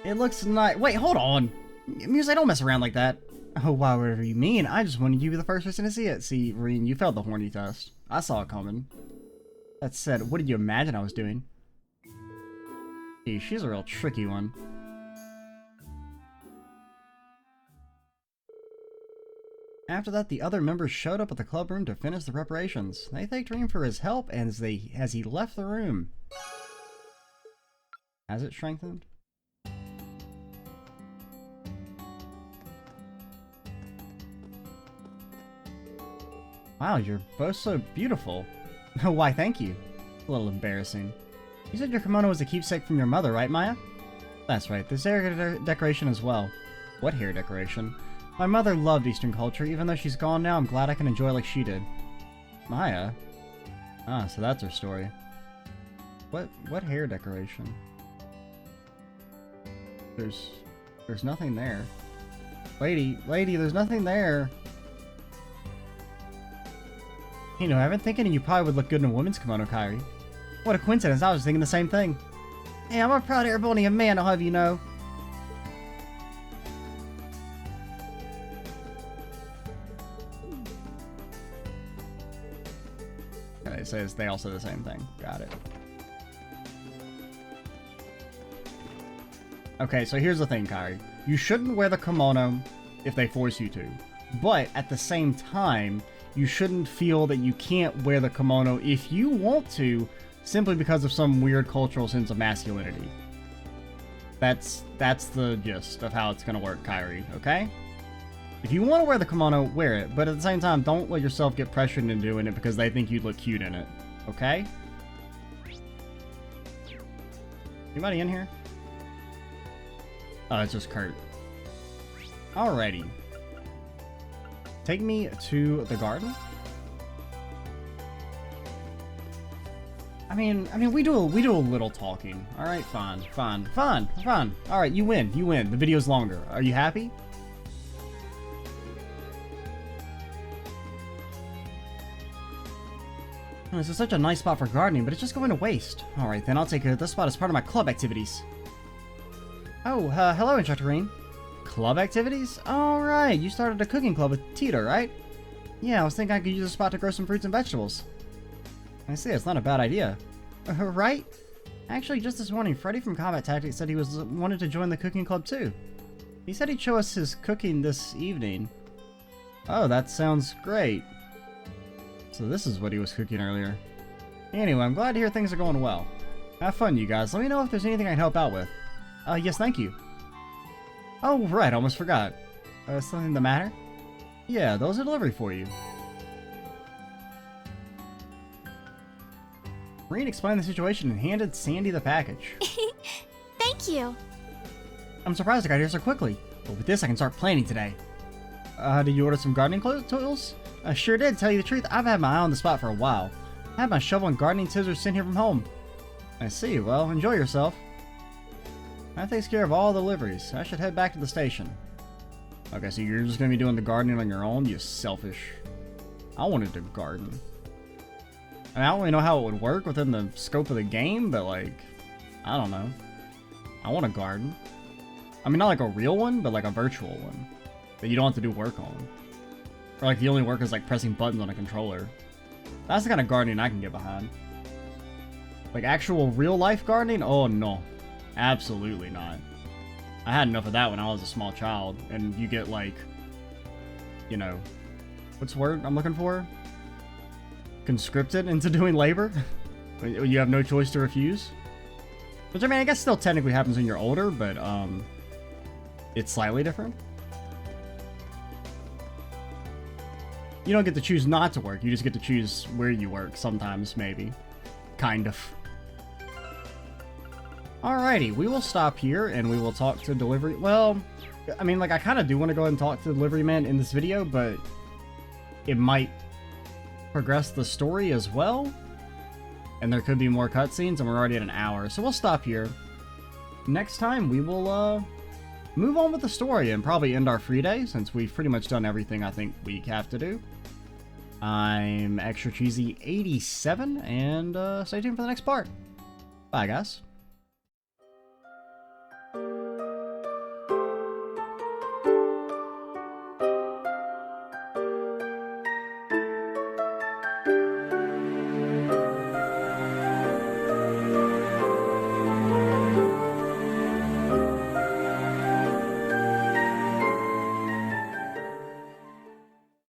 It looks nice. Wait, hold on. Muse, don't mess around like that. Oh, wow, whatever you mean. I just wanted you to be the first person to see it. See, Reen, you failed the horny test. I saw it coming. That said, what did you imagine I was doing? Gee, she's a real tricky one. After that, the other members showed up at the club room to finish the preparations. They thanked Reen for his help as he left the room. Has it strengthened? Wow, you're both so beautiful. Why, thank you. A little embarrassing. You said your kimono was a keepsake from your mother, right, Maya? That's right, there's hair decoration as well. What hair decoration? My mother loved Eastern culture. Even though she's gone now, I'm glad I can enjoy like she did. Maya? Ah, so that's her story. What hair decoration? There's nothing there. Lady, there's nothing there. You know, I've been thinking you probably would look good in a woman's kimono, Kairi. What a coincidence, I was thinking the same thing. Hey, I'm a proud Erebonian man, I'll have you know. Okay, it says they all say the same thing. Got it. Okay, so here's the thing, Kairi. You shouldn't wear the kimono if they force you to. But at the same time, you shouldn't feel that you can't wear the kimono if you want to, simply because of some weird cultural sense of masculinity. That's the gist of how it's gonna work, Kairi, okay? If you want to wear the kimono, wear it, but at the same time, don't let yourself get pressured into doing it because they think you'd look cute in it, okay? Anybody in here? Oh, it's just Kurt. Alrighty. Take me to the garden. I mean, we do a little talking. All right, fine. All right, you win. The video's longer. Are you happy? This is such a nice spot for gardening, but it's just going to waste. All right, then I'll take this spot as part of my club activities. Oh, hello, Instructor Green. Club activities? All right, you started a cooking club with Tita, right? Yeah, I was thinking I could use a spot to grow some fruits and vegetables. I see, it's not a bad idea. Right? Actually, just this morning, Freddy from Combat Tactics said he wanted to join the cooking club too. He said he'd show us his cooking this evening. Oh, that sounds great. So this is what he was cooking earlier. Anyway, I'm glad to hear things are going well. Have fun, you guys. Let me know if there's anything I can help out with. Yes, thank you. Oh, right, almost forgot. Something the matter? Yeah, those are delivery for you. Marine explained the situation and handed Sandy the package. Thank you. I'm surprised I got here so quickly, but with this I can start planning today. Did you order some gardening tools? I sure did, tell you the truth, I've had my eye on the spot for a while. I had my shovel and gardening scissors sent here from home. I see, well, enjoy yourself. That takes care of all the deliveries. I should head back to the station. Okay, so you're just gonna be doing the gardening on your own? You selfish. I wanted to garden. I mean, I don't really know how it would work within the scope of the game, but like, I don't know. I want a garden. I mean, not like a real one, but like a virtual one that you don't have to do work on. Or like the only work is like pressing buttons on a controller. That's the kind of gardening I can get behind. Like actual real life gardening? Oh no. Absolutely not. I had enough of that when I was a small child, and you get like, you know, what's the word I'm looking for? Conscripted into doing labor? You have no choice to refuse? Which I mean, I guess still technically happens when you're older, but it's slightly different. You don't get to choose not to work, you just get to choose where you work sometimes, maybe. Kind of. Alrighty, we will stop here and we will talk to delivery. Well, I mean, like, I kind of do want to go ahead and talk to the delivery man in this video, but it might progress the story as well. And there could be more cutscenes, and we're already at an hour, so we'll stop here. Next time, we will move on with the story and probably end our free day, since we've pretty much done everything I think we have to do. I'm Extra Cheesy 87, and stay tuned for the next part. Bye, guys.